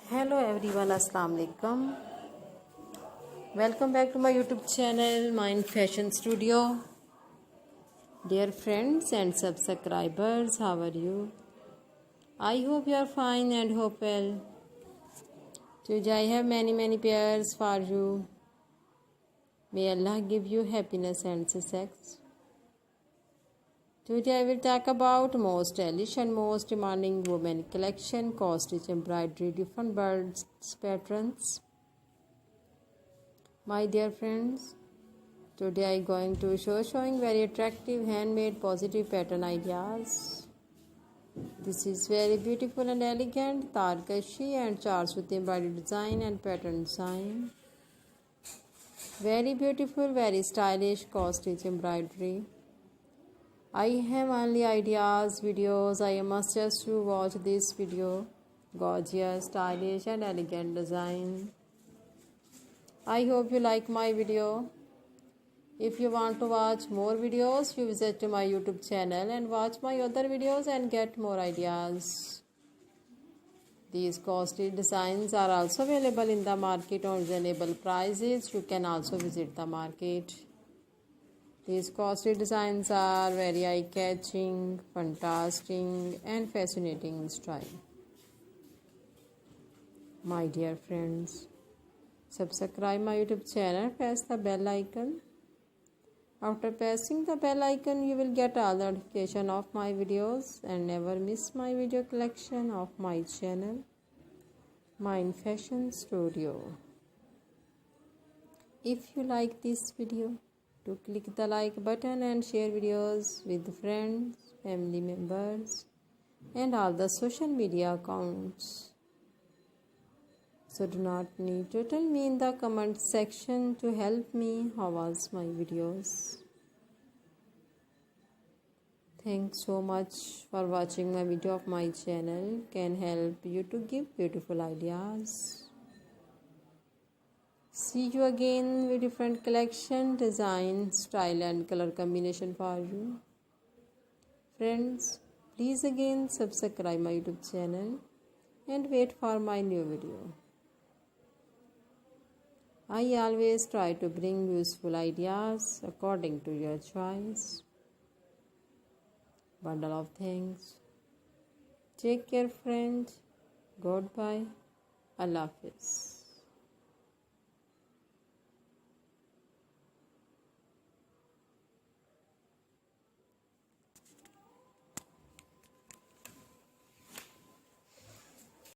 Hello everyone, Assalamu alaikum. Welcome back to my YouTube channel, Mind Fashion Studio. Dear friends and subscribers, how are you? I hope you are fine and hope well. Today I have many pairs for you. May Allah give you happiness and success. Today I will talk about most stylish and most demanding women collection, cost-stitch embroidery, different birds patterns. My dear friends, today I am going to showing very attractive handmade positive pattern ideas. This is very beautiful and elegant tarkashi and charts with embroidery design and pattern design. Very beautiful, very stylish cross-stitch embroidery. I have only ideas, videos. I must just to watch this video. Gorgeous, stylish and elegant design. I hope you like my video. If you want to watch more videos, you visit to my YouTube channel and watch my other videos and get more ideas. These costly designs are also available in the market on reasonable prices. You can also visit the market. These costly designs are very eye-catching, fantastic and fascinating in style. My dear friends, subscribe my YouTube channel, press the bell icon. After pressing the bell icon, you will get all the notification of my videos and never miss my video collection of my channel, Mind Fashion Studio. If you like this video, do click the like button and share videos with friends, family members and all the social media accounts. So do not need to tell me in the comment section to help me how was my videos. Thanks so much for watching my video of my channel. Can help you to give beautiful ideas. See you again with different collection, design, style and color combination for you. Friends, please again subscribe my YouTube channel and wait for my new video. I always try to bring useful ideas according to your choice. Bundle of thanks. Take care, friend. Goodbye. Allah Hafiz.